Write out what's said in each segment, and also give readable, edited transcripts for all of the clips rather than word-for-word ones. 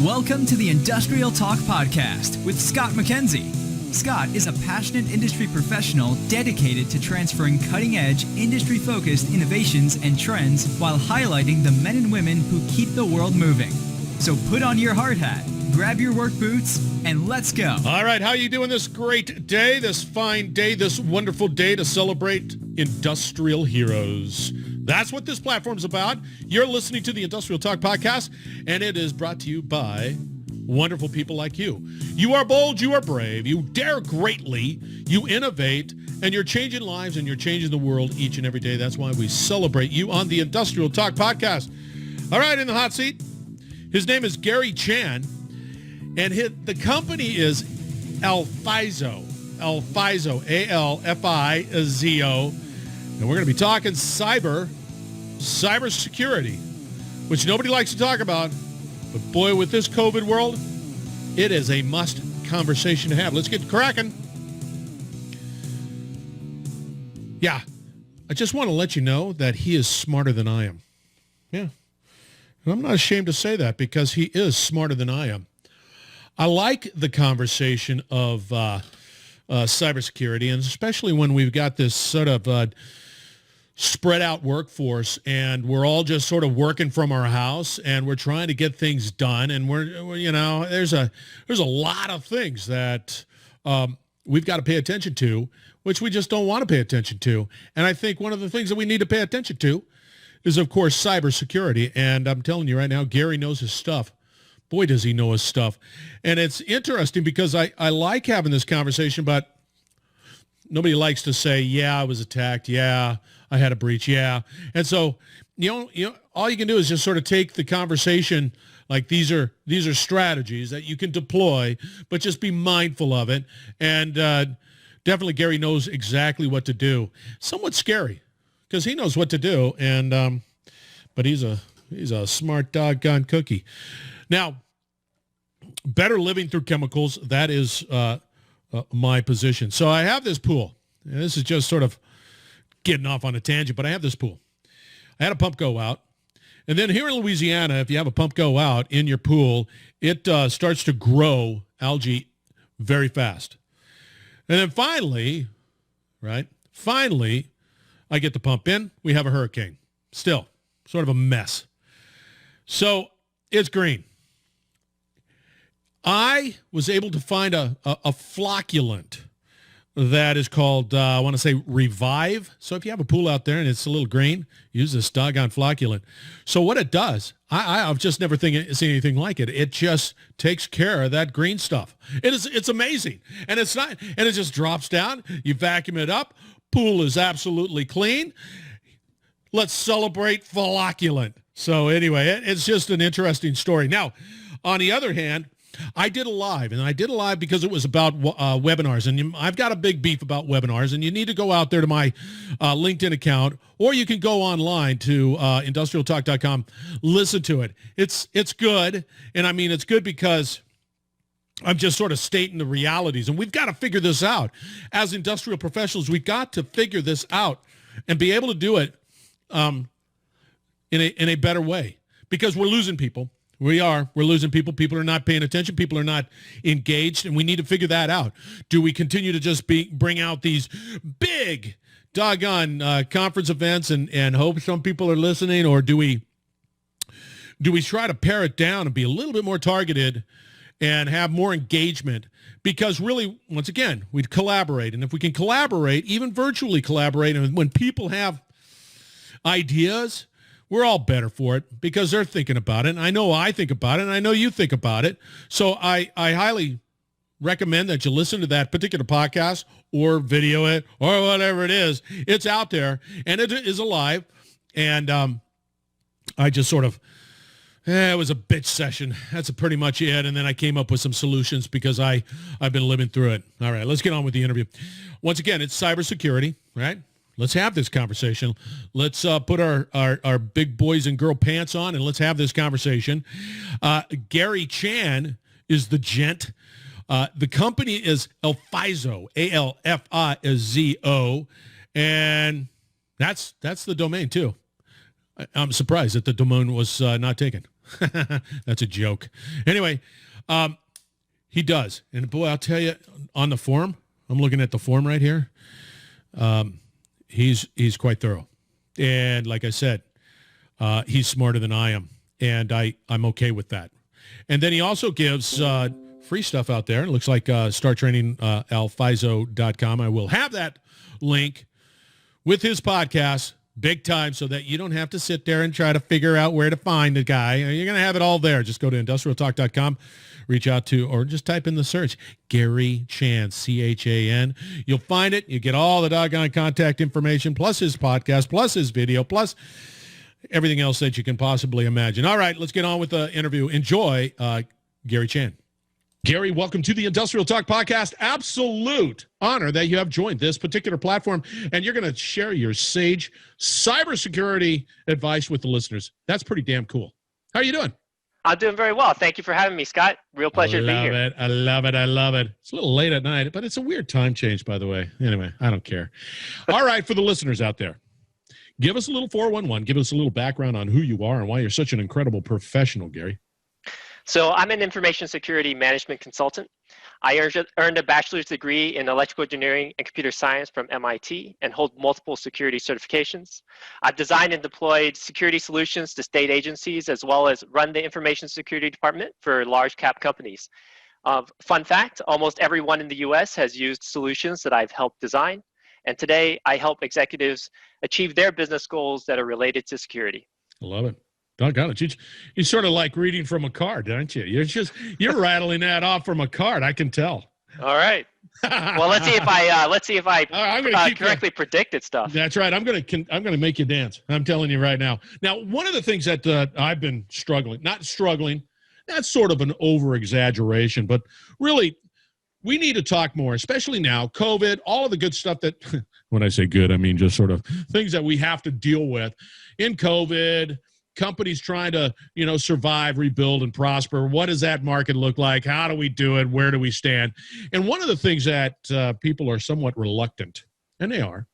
Welcome to the Industrial Talk Podcast with Scott McKenzie. Scott is a passionate industry professional dedicated to transferring cutting-edge, industry-focused innovations and trends while highlighting the men and women who keep the world moving. So put on your hard hat, grab your work boots, and let's go. All right, how are you doing this great day, this fine day, this wonderful day to celebrate industrial heroes? That's what this platform's about. You're listening to the Industrial Talk Podcast, and it is brought to you by wonderful people like you. You are bold, you are brave, you dare greatly, you innovate, and you're changing lives and you're changing the world each and every day. That's why we celebrate you on the Industrial Talk Podcast. All right, in the hot seat, his name is Gary Chan, and the company is Alfizo, A-L-F-I-Z-O, and we're going to be talking cybersecurity, which nobody likes to talk about. But boy, with this COVID world, it is a must conversation to have. Let's get cracking. Yeah, I just want to let you know that he is smarter than I am. Yeah, and I'm not ashamed to say that because he is smarter than I am. I like the conversation of cybersecurity, and especially when we've got this sort of spread out workforce and we're all just sort of working from our house and we're trying to get things done. And we're you know, there's a lot of things that we've got to pay attention to, which we just don't want to pay attention to. And I think one of the things that we need to pay attention to is, of course, cybersecurity. And I'm telling you right now, Gary knows his stuff. Boy, does he know his stuff. And it's interesting because I like having this conversation, but nobody likes to say, yeah, I was attacked. Yeah, I had a breach. Yeah. And so, you know, all you can do is just sort of take the conversation like these are strategies that you can deploy, but just be mindful of it. And definitely Gary knows exactly what to do. Somewhat scary because he knows what to do. And but he's a smart doggone cookie. Now, better living through chemicals, that is my position. So I have this pool. And this is just sort of getting off on a tangent, but I have this pool. I had a pump go out. And then here in Louisiana, if you have a pump go out in your pool, it starts to grow algae very fast. And then finally, I get the pump in. We have a hurricane. Still, sort of a mess. So it's green. I was able to find a flocculant that is called, I want to say, Revive. So if you have a pool out there and it's a little green, use this doggone flocculant. So what it does, I've just never seen anything like it. It just takes care of that green stuff. It's amazing. And it just drops down. You vacuum it up. Pool is absolutely clean. Let's celebrate flocculant. So anyway, it's just an interesting story. Now, on the other hand, I did a live because it was about webinars, and I've got a big beef about webinars, and you need to go out there to my LinkedIn account, or you can go online to industrialtalk.com, listen to it. It's good, and I mean, it's good because I'm just sort of stating the realities, and we've got to figure this out. As industrial professionals, we've got to figure this out and be able to do it in a better way, because we're losing people. We're losing people. People are not paying attention. People are not engaged, and we need to figure that out. Do we continue to just bring out these big doggone conference events and hope some people are listening, or do we try to pare it down and be a little bit more targeted and have more engagement? Because really, once again, we'd collaborate, and if we can collaborate, even virtually collaborate, and when people have ideas, we're all better for it because they're thinking about it. And I know I think about it, and I know you think about it. So I highly recommend that you listen to that particular podcast or video it or whatever it is. It's out there, and it is alive. And I just sort of, it was a bitch session. That's pretty much it. And then I came up with some solutions because I've been living through it. All right, let's get on with the interview. Once again, it's cybersecurity, right? Let's have this conversation. Let's put our big boys and girl pants on, and let's have this conversation. Gary Chan is the gent. The company is Alfizo, A-L-F-I-Z-O, and that's the domain too. I'm surprised that the domain was not taken. That's a joke. Anyway, he does. And boy, I'll tell you, on the form, I'm looking at the form right here. He's quite thorough. And like I said, he's smarter than I am. And I'm okay with that. And then he also gives free stuff out there. It looks like start training alfizo.com. I will have that link with his podcast big time so that you don't have to sit there and try to figure out where to find the guy. You're going to have it all there. Just go to industrialtalk.com, reach out to, or just type in the search, Gary Chan, C-H-A-N. You'll find it. You get all the doggone contact information, plus his podcast, plus his video, plus everything else that you can possibly imagine. All right, let's get on with the interview. Enjoy Gary Chan. Gary, welcome to the Industrial Talk Podcast. Absolute honor that you have joined this particular platform, and you're going to share your sage cybersecurity advice with the listeners. That's pretty damn cool. How are you doing? I'm doing very well. Thank you for having me, Scott. Real pleasure to be here. I love it. It's a little late at night, but it's a weird time change, by the way. Anyway, I don't care. All right, for the listeners out there, give us a little 411. Give us a little background on who you are and why you're such an incredible professional, Gary. So I'm an information security management consultant. I earned a bachelor's degree in electrical engineering and computer science from MIT and hold multiple security certifications. I've designed and deployed security solutions to state agencies as well as run the information security department for large cap companies. Fun fact, almost everyone in the US has used solutions that I've helped design. And today I help executives achieve their business goals that are related to security. I love it. Doggone it. You're sort of like reading from a card, aren't you? You're rattling that off from a card. I can tell. All right. Well, let's see if I correctly predicted stuff. That's right. I'm gonna make you dance. I'm telling you right now. Now, one of the things that I've been that's sort of an over exaggeration, but really, we need to talk more, especially now, COVID, all of the good stuff that, when I say good, I mean just sort of things that we have to deal with in COVID. Companies trying to, survive, rebuild, and prosper. What does that market look like? How do we do it? Where do we stand? And one of the things that people are somewhat reluctant, and they are,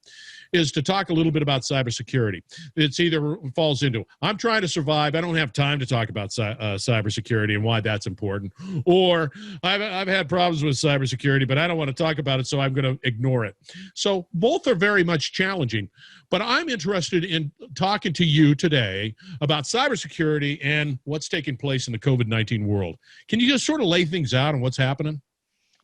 is to talk a little bit about cybersecurity. It's either falls into, I'm trying to survive, I don't have time to talk about cybersecurity and why that's important, or I've had problems with cybersecurity, but I don't want to talk about it, so I'm going to ignore it. So both are very much challenging, but I'm interested in talking to you today about cybersecurity and what's taking place in the COVID-19 world. Can you just sort of lay things out on what's happening?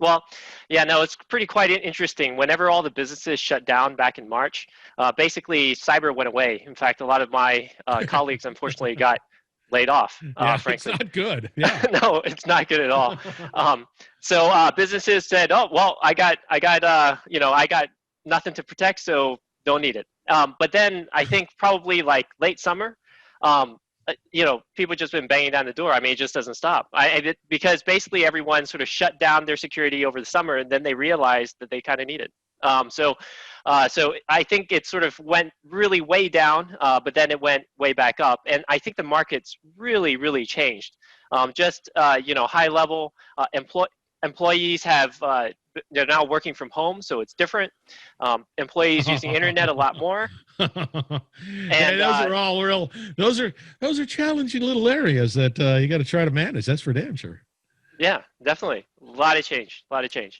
Well, yeah, no, it's quite interesting. Whenever all the businesses shut down back in March, basically cyber went away. In fact, a lot of my colleagues, unfortunately, got laid off, frankly. It's not good. Yeah. No, it's not good at all. So businesses said, oh, well, I got nothing to protect, so don't need it. But then I think probably like late summer, people just been banging down the door. I mean, it just doesn't stop. Because basically everyone sort of shut down their security over the summer, and then they realized that they kind of need it. So I think it sort of went really way down, but then it went way back up. And I think the market's really, really changed. High level employees have, they're now working from home, so it's different. Employees using internet a lot more. And those are all real. Those are challenging little areas that you got to try to manage. That's for damn sure. Yeah, definitely. A lot of change.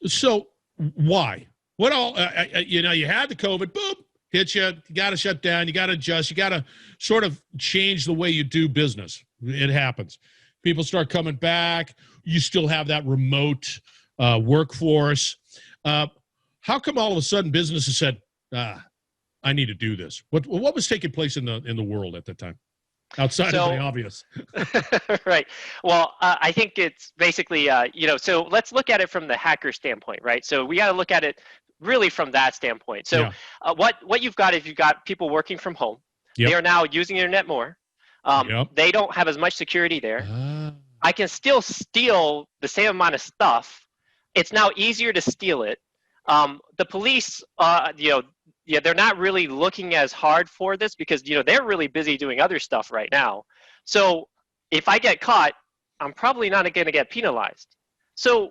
So why? What all? You had the COVID, boom, hit you. You got to shut down. You got to adjust. You got to sort of change the way you do business. It happens. People start coming back. You still have that remote workforce. How come all of a sudden businesses said, I need to do this? What was taking place in the world at that time, outside of the obvious? Right. Well, I think it's basically, so let's look at it from the hacker standpoint, right? So we got to look at it really from that standpoint. So what you've got is you've got people working from home. Yep. They are now using internet more. They don't have as much security there. I can still steal the same amount of stuff. It's now easier to steal it. The police, they're not really looking as hard for this because, they're really busy doing other stuff right now. So if I get caught, I'm probably not going to get penalized. So,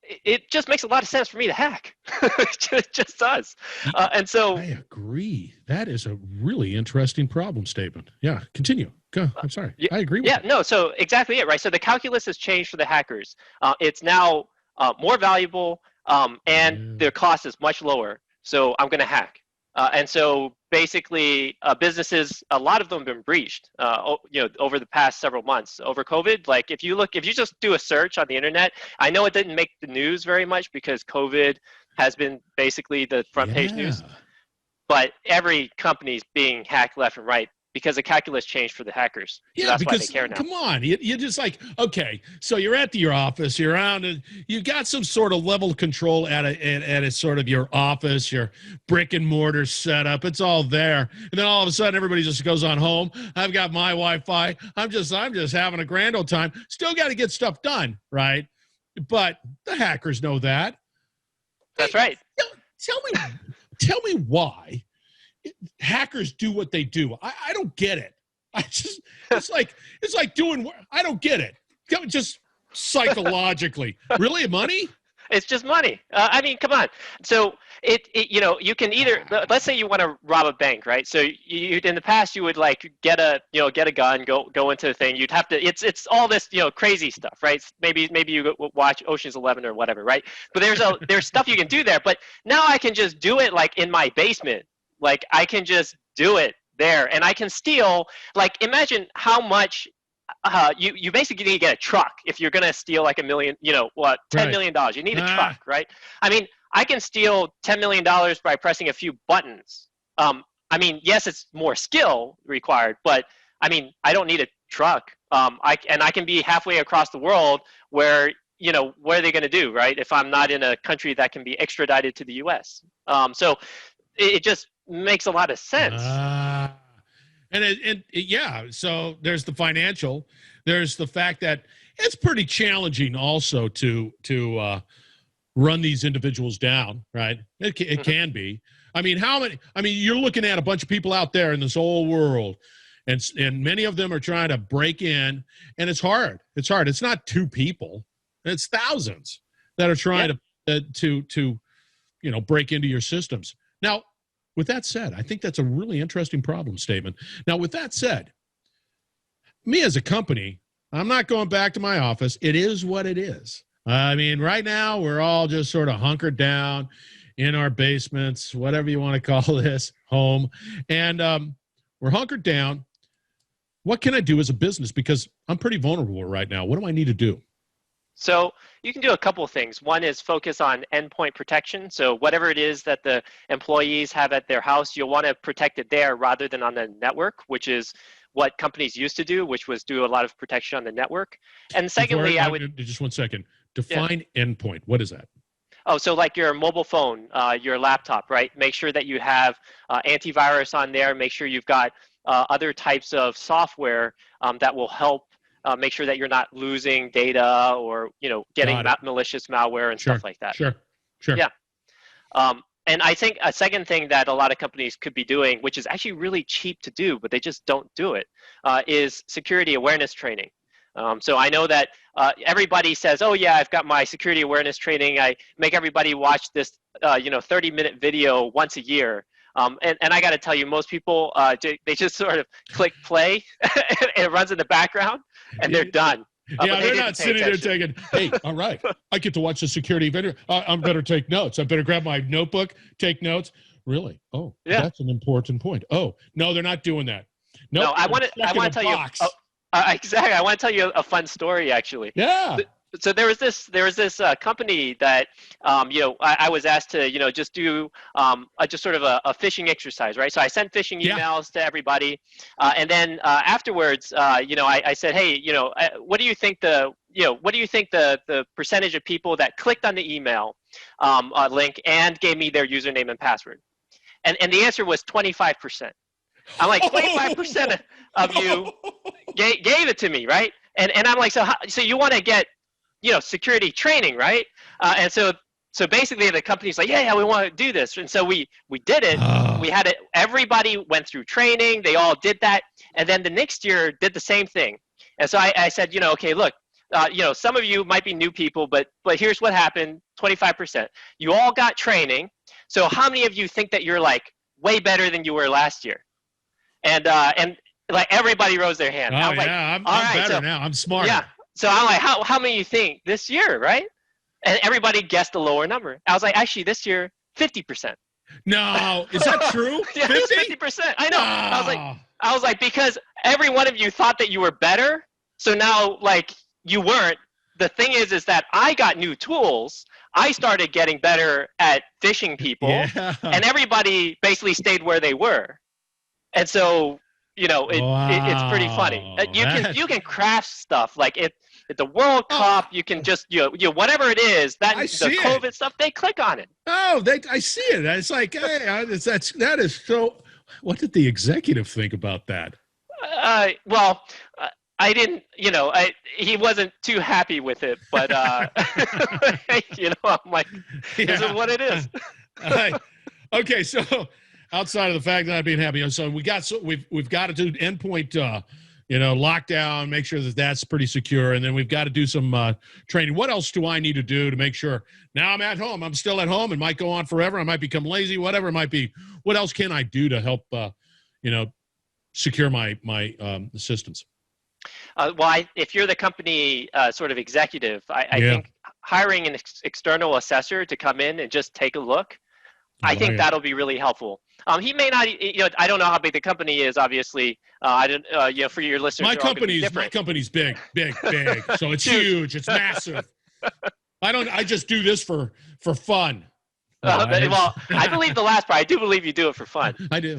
it just makes a lot of sense for me to hack. It just does. And so I agree. That is a really interesting problem statement. Yeah, continue. Go. I'm sorry. I agree with yeah, that. no, so exactly it, right? So the calculus has changed for the hackers. It's now more valuable, and the cost is much lower. So I'm going to hack. And so basically, businesses, a lot of them have been breached, over the past several months over COVID. Like if you just do a search on the internet, I know it didn't make the news very much because COVID has been basically the front page news, but every company's being hacked left and right because the calculus changed for the hackers. So that's because why they care now. come on, you're just like, okay, so you're at your office, you're around, and you've got some sort of level of control at a sort of your office, your brick and mortar setup. It's all there, and then all of a sudden, everybody just goes on home. I've got my Wi-Fi. I'm just having a grand old time. Still got to get stuff done, right? But the hackers know that. That's right. Tell me why hackers do what they do. I don't get it. It's like doing, I don't get it. Just psychologically. Really, money? It's just money. I mean, come on. So you can either, let's say you want to rob a bank, right? So you in the past you would like get a gun, go into the thing. You'd have to. It's all this crazy stuff, right? Maybe you watch Ocean's 11 or whatever, right? But there's stuff you can do there. But now I can just do it like in my basement. Like I can just do it there, and I can steal. Like imagine how much. You basically need to get a truck if you're going to steal like $1 million, $10 million. You need a truck, right? I mean, I can steal $10 million by pressing a few buttons. I mean, yes, it's more skill required, but I mean, I don't need a truck. I can be halfway across the world where, what are they going to do, right? If I'm not in a country that can be extradited to the US. So it just makes a lot of sense. So there's the financial, there's the fact that it's pretty challenging also to run these individuals down, right? It can be. I mean, you're looking at a bunch of people out there in this whole world, and many of them are trying to break in, and it's hard. It's hard. It's not two people. It's thousands that are trying to break into your systems. Now, with that said, I think that's a really interesting problem statement. Now, with that said, me as a company, I'm not going back to my office. It is what it is. I mean, right now, we're all just sort of hunkered down in our basements, whatever you want to call this, home. And we're hunkered down. What can I do as a business? Because I'm pretty vulnerable right now. What do I need to do? So you can do a couple of things. One is focus on endpoint protection. So whatever it is that the employees have at their house, you'll want to protect it there rather than on the network, which is what companies used to do, which was do a lot of protection on the network. And secondly, I would... Just one second. Define endpoint. What is that? Oh, so like your mobile phone, your laptop, right? Make sure that you have antivirus on there. Make sure you've got other types of software that will help make sure that you're not losing data or getting malicious malware and stuff like that. Sure. Yeah. And I think a second thing that a lot of companies could be doing, which is actually really cheap to do, but they just don't do it, is security awareness training. So I know that everybody says, oh yeah, I've got my security awareness training. I make everybody watch this 30-minute video once a year. And I got to tell you, most people, they just sort of click play and it runs in the background and they're done. They're not sitting there taking, hey, all right, I get to watch the security video. I better take notes. I better grab my notebook, take notes. Really? Oh, yeah. That's an important point. Oh, no, they're not doing that. No, I want to tell you. Exactly. I want to tell you a fun story, actually. Yeah. So there was this company that I was asked to just do just sort of a phishing exercise, right? So I sent phishing emails to everybody, and then afterwards, I said, hey, what do you think the percentage of people that clicked on the email link and gave me their username and password? And the answer was 25%. I'm like, 25% of you gave it to me, right? And I'm like, so you want to get security training, right? And so basically the company's like, yeah, we want to do this. And so we did it. We had it. Everybody went through training. They all did that. And then the next year did the same thing. And so I said, okay, look, some of you might be new people, but here's what happened, 25%. You all got training. So how many of you think that you're like way better than you were last year? And like everybody rose their hand. Oh, I'm like, I'm better now. I'm smarter. Yeah. So I'm like, how many you think this year, right? And everybody guessed a lower number. I was like, actually, this year, 50%. No, is that true? Yeah, 50%. I know. No. I was like, because every one of you thought that you were better. So now, like, you weren't. The thing is that I got new tools. I started getting better at phishing people, and everybody basically stayed where they were. And so, it's pretty funny. You can craft stuff like at the World Cup. You can just whatever it is that the COVID stuff. They click on it. Oh, I see it. It's like, hey, that is so. What did the executive think about that? Well, I didn't. He wasn't too happy with it, but I'm like, this is what it is. Okay, so. Outside of the fact that not being happy, so we've got to do endpoint, lockdown, make sure that that's pretty secure, and then we've got to do some training. What else do I need to do to make sure now I'm at home? I'm still at home. It might go on forever. I might become lazy. Whatever it might be. What else can I do to help, secure my systems? If you're the company sort of executive, I think hiring an external assessor to come in and just take a look. I think that'll be really helpful. He may not, I don't know how big the company is, obviously. I don't, for your listeners, my company's big. So it's huge. It's massive. I just do this for fun. Well, I believe the last part. I do believe you do it for fun. I do.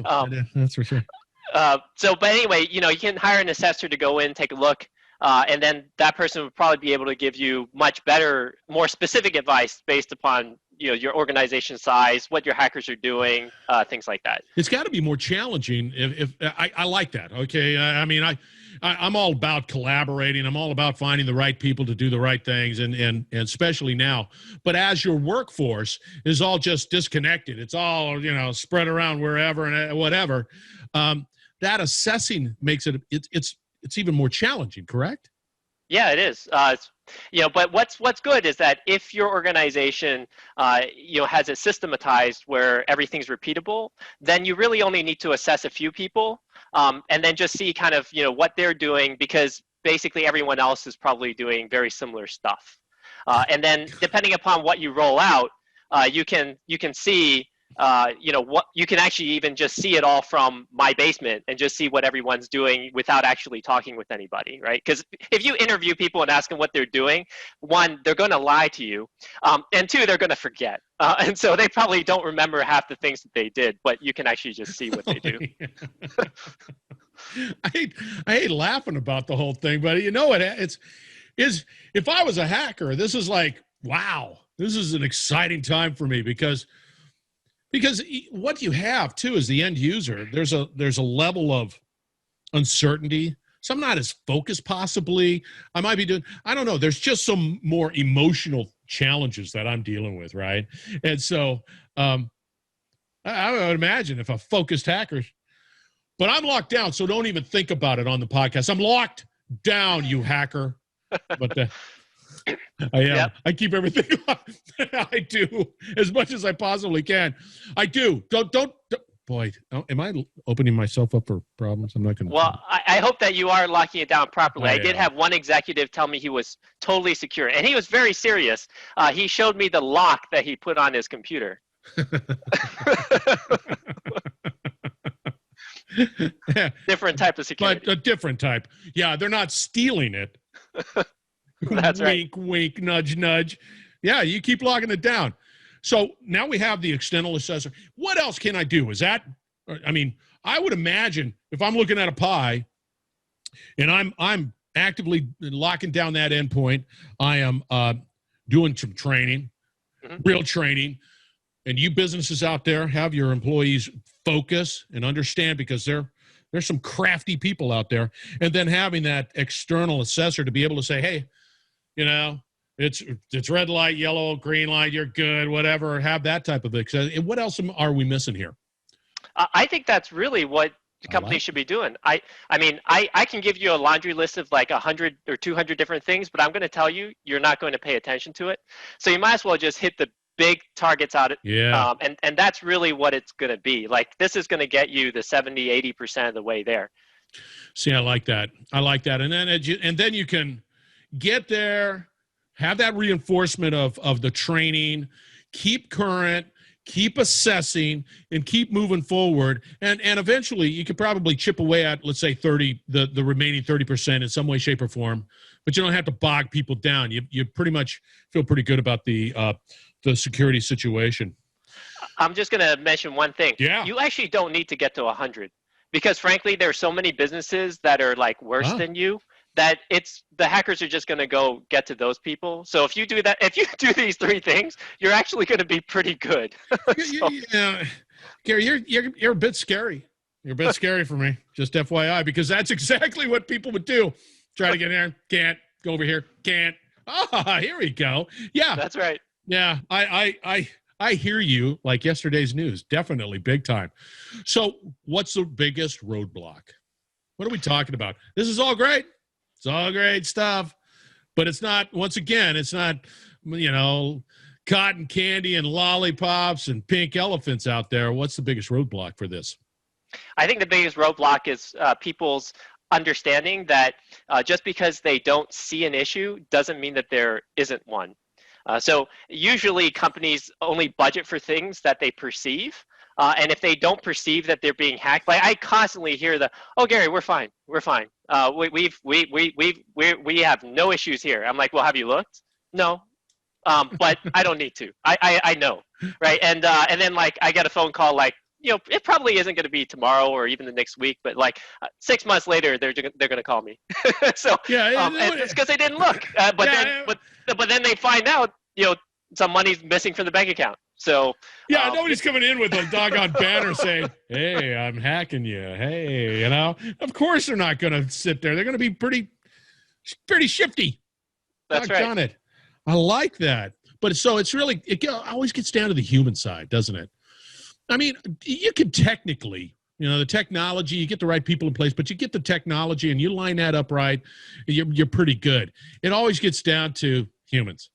That's for sure. But anyway, you can hire an assessor to go in, take a look, and then that person would probably be able to give you much better, more specific advice based upon your organization size, what your hackers are doing, things like that. It's got to be more challenging. If I like that. Okay, I'm all about collaborating. I'm all about finding the right people to do the right things, and especially now. But as your workforce is all just disconnected, it's all spread around wherever and whatever. That assessing makes it's even more challenging. Correct? Yeah, it is. But what's good is that if your organization, has it systematized where everything's repeatable, then you really only need to assess a few people, and then just see kind of, what they're doing, because basically everyone else is probably doing very similar stuff. And then depending upon what you roll out, you can see, what you can actually even just see it all from my basement and just see what everyone's doing without actually talking with anybody, right? Because if you interview people and ask them what they're doing, one, they're going to lie to you, and two, they're going to forget. And so they probably don't remember half the things that they did, but you can actually just see what they do. I hate laughing about the whole thing, but if I was a hacker, this is like, wow, this is an exciting time for me because what you have too is the end user. There's a level of uncertainty. So I'm not as focused possibly. I might be doing, I don't know. There's just some more emotional challenges that I'm dealing with, right? And so I would imagine if a focused hacker, but I'm locked down, so don't even think about it on the podcast. I'm locked down, you hacker. But I am. Yep. I keep everything up. I do as much as I possibly can. I do. Don't. Boy, am I opening myself up for problems? I'm not going to. Well, I hope that you are locking it down properly. I did have one executive tell me he was totally secure, and he was very serious. He showed me the lock that he put on his computer. Different type of security. But a different type. Yeah, they're not stealing it. That's right. Wink, wink, nudge, nudge. Yeah, you keep locking it down. So now we have the external assessor. What else can I do? I would imagine if I'm looking at a pie and I'm actively locking down that endpoint, I am doing some training, real training, and you businesses out there have your employees focus and understand, because there's some crafty people out there, and then having that external assessor to be able to say, hey, it's red light, yellow, green light, you're good, whatever. Have that type of thing. What else are we missing here? I think that's really what companies should be doing. I mean, I can give you a laundry list of like 100 or 200 different things, but I'm going to tell you, you're not going to pay attention to it. So you might as well just hit the big targets out. Yeah. And that's really what it's going to be. Like, this is going to get you the 70, 80% of the way there. See, I like that. And then you can get there, have that reinforcement of the training, keep current, keep assessing, and keep moving forward. And eventually you could probably chip away at, let's say, the remaining 30% in some way, shape, or form. But you don't have to bog people down. You pretty much feel pretty good about the security situation. I'm just going to mention one thing. Yeah. You actually don't need to get to 100 because, frankly, there are so many businesses that are like worse than you that the hackers are just going to go get to those people. So if you do that, if you do these 3 things, you're actually going to be pretty good. Yeah, Gary, you're a bit scary. You're a bit scary for me, just FYI, because that's exactly what people would do. Try to get in there, can't. Go over here, can't. Here we go. Yeah, that's right. Yeah, I hear you, like yesterday's news, definitely big time. So what's the biggest roadblock? What are we talking about? This is all great. It's all great stuff, but it's not, once again, it's not, cotton candy and lollipops and pink elephants out there. What's the biggest roadblock for this? I think the biggest roadblock is people's understanding that just because they don't see an issue doesn't mean that there isn't one. So usually companies only budget for things that they perceive. And if they don't perceive that they're being hacked, like I constantly hear "Oh, Gary, we're fine. We're fine. We have no issues here." I'm like, "Well, have you looked?" "No." But I don't need to. I know, right? And then like I get a phone call like, it probably isn't going to be tomorrow or even the next week, but like 6 months later, they're going to call me. So it's because they didn't look. But then they find out, some money's missing from the bank account. So nobody's coming in with a doggone banner saying, "Hey, I'm hacking you." Hey, of course they're not going to sit there. They're going to be pretty shifty. That's right. On it. I like that. But so it's really, it always gets down to the human side, doesn't it? I mean, you can technically, the technology, you get the right people in place, but you get the technology and you line that up right, you're pretty good. It always gets down to humans.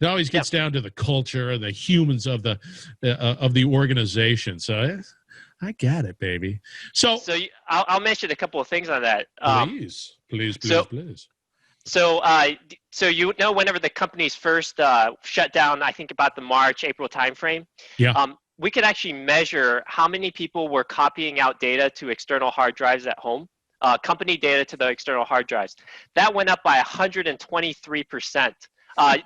It always gets down to the culture, the humans of the organization. So I got it, baby. So I'll mention a couple of things on that. Please. So whenever the companies first shut down, I think about the March, April timeframe. Yeah. We could actually measure how many people were copying out data to external hard drives at home, company data to the external hard drives. That went up by 123%.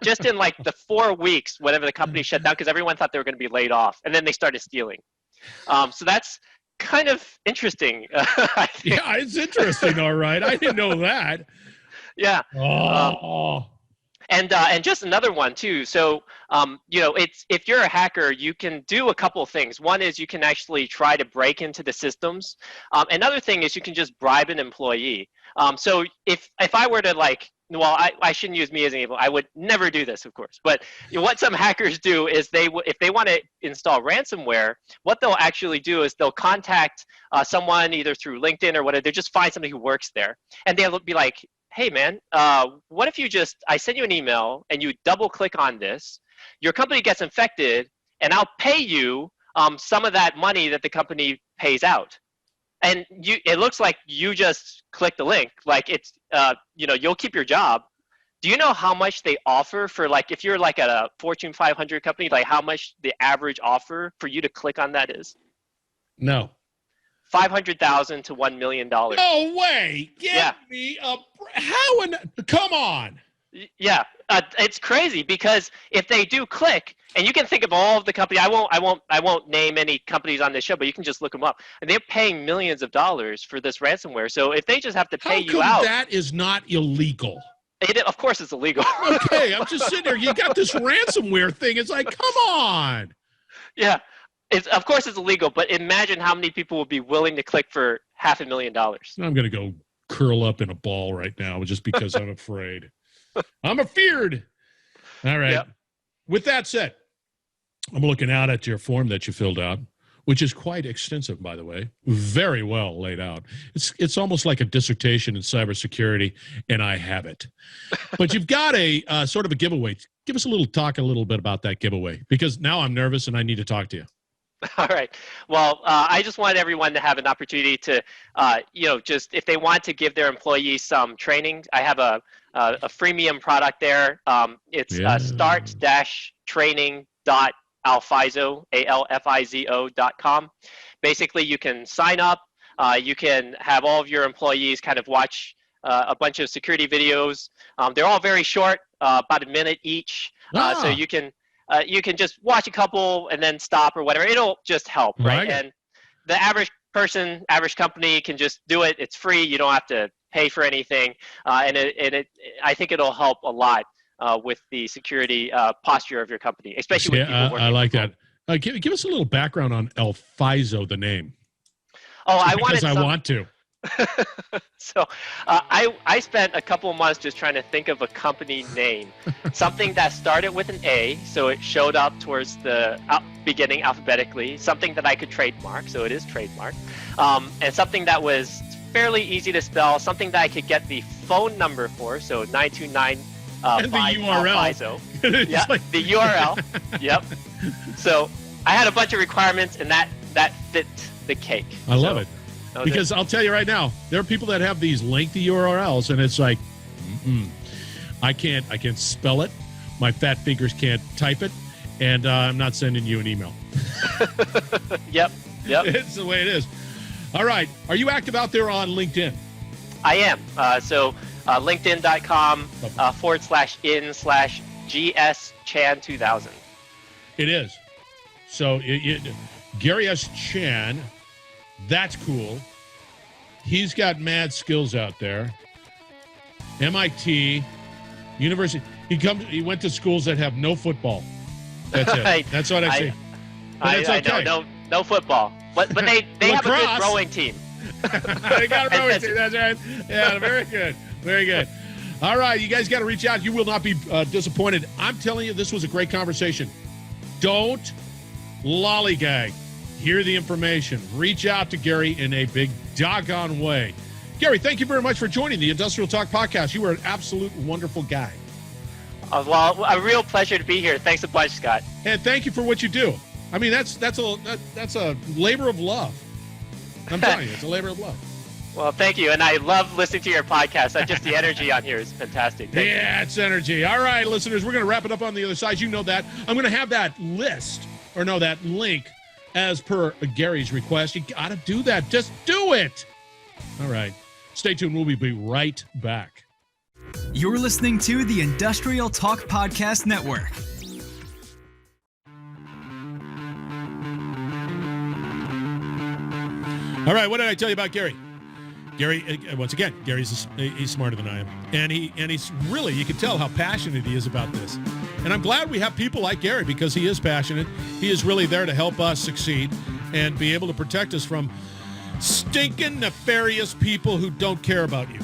Just in like the 4 weeks, whenever the company shut down, because everyone thought they were going to be laid off, and then they started stealing. So that's kind of interesting. I think. Yeah, it's interesting. All right, I didn't know that. Yeah. And just another one too. So it's if you're a hacker, you can do a couple of things. One is you can actually try to break into the systems. Another thing is you can just bribe an employee. So if I were to I shouldn't use me as an example. I would never do this, of course. But what some hackers do is if they want to install ransomware, what they'll actually do is they'll contact someone either through LinkedIn or whatever. They just find somebody who works there, and they'll be like, "Hey, man, what if I send you an email and you double click on this, your company gets infected, and I'll pay you some of that money that the company pays out." And it looks like you just click the link. Like it's, you'll keep your job. Do you know how much they offer for if you're like at a Fortune 500 company, like how much the average offer for you to click on that is? No. $500,000 to $1 million. No way. Get me a, come on. Yeah, it's crazy because if they do click, and you can think of all of the companies. I won't name any companies on this show, but you can just look them up. And they're paying millions of dollars for this ransomware. So if they just have to pay you out, that is not illegal. Of course, it's illegal. Okay, I'm just sitting there. You got this ransomware thing. It's like, come on. Yeah, of course it's illegal. But imagine how many people would be willing to click for $500,000. I'm gonna go curl up in a ball right now just because I'm afraid. I'm afeared. All right. Yep. With that said, I'm looking out at your form that you filled out. which is quite extensive, by the way, very well laid out. It's almost like a dissertation in cybersecurity, and I have it. But you've got a sort of a giveaway. Give us talk a little bit about that giveaway, because now I'm nervous and I need to talk to you. All right. Well, I just wanted everyone to have an opportunity to, just if they want to give their employees some training, I have a freemium product there. It's start-training.alfizo, ALFIZO.com. Basically, you can sign up. You can have all of your employees kind of watch a bunch of security videos. They're all very short, about a minute each. So you can just watch a couple and then stop or whatever. It'll just help, right? And the average person, average company can just do it. It's free. You don't have to pay for anything. I think it'll help a lot with the security posture of your company, especially with people working. I like that. Give us a little background on Alfizo, the name. Oh, I want to. So I spent a couple of months just trying to think of a company name, something that started with an A, so it showed up towards the beginning alphabetically, something that I could trademark, so it is trademarked, and something that was fairly easy to spell, something that I could get the phone number for, so 929 and the URL. Yeah, the URL. Yep. So I had a bunch of requirements, and that fit the cake. I love it. Because I'll tell you right now, there are people that have these lengthy URLs, and it's like, I can't spell it. My fat fingers can't type it, and I'm not sending you an email. Yep. It's the way it is. All right. Are you active out there on LinkedIn? I am. LinkedIn.com/in/GS Chan2000. It is. So Gary S. Chan. That's cool. He's got mad skills out there. MIT, University. He went to schools that have no football. That's it. That's what I see. I know. No football. But they have a good rowing team. They got a rowing team. That's right. Yeah, very good. Very good. All right, you guys got to reach out. You will not be disappointed. I'm telling you, this was a great conversation. Don't lollygag. Hear the information. Reach out to Gary in a big doggone way. Gary, thank you very much for joining the Industrial Talk Podcast. You were an absolute wonderful guy. Well, a real pleasure to be here. Thanks a bunch, Scott. And thank you for what you do. I mean, that's a labor of love. I'm telling you, it's a labor of love. Well, thank you. And I love listening to your podcast. Just the energy on here is fantastic. Thank you. It's energy. All right, listeners, we're going to wrap it up on the other side. You know that. I'm going to have that that link as per Gary's request. You got to do that. Just do it. All right. Stay tuned. We'll be right back. You're listening to the Industrial Talk Podcast Network. All right. What did I tell you about Gary? Gary, once again, he's smarter than I am. And he's really, you can tell how passionate he is about this. And I'm glad we have people like Gary, because he is passionate. He is really there to help us succeed and be able to protect us from stinking, nefarious people who don't care about you.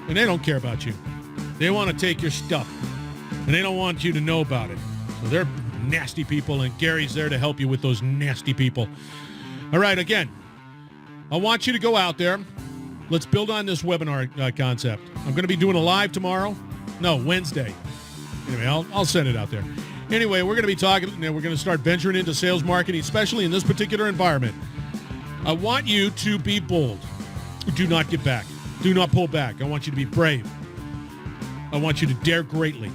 And they don't care about you. They want to take your stuff. And they don't want you to know about it. So they're nasty people, and Gary's there to help you with those nasty people. All right, again, I want you to go out there. Let's build on this webinar concept. I'm going to be doing a live tomorrow. No, Wednesday. Anyway, I'll send it out there. Anyway, we're going to be talking, we're going to start venturing into sales marketing, especially in this particular environment. I want you to be bold. Do not get back. Do not pull back. I want you to be brave. I want you to dare greatly.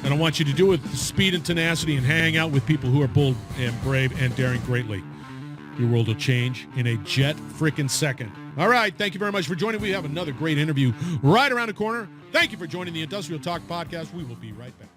And I want you to do it with speed and tenacity and hang out with people who are bold and brave and daring greatly. Your world will change in a jet frickin' second. All right. Thank you very much for joining. We have another great interview right around the corner. Thank you for joining the Industrial Talk Podcast. We will be right back.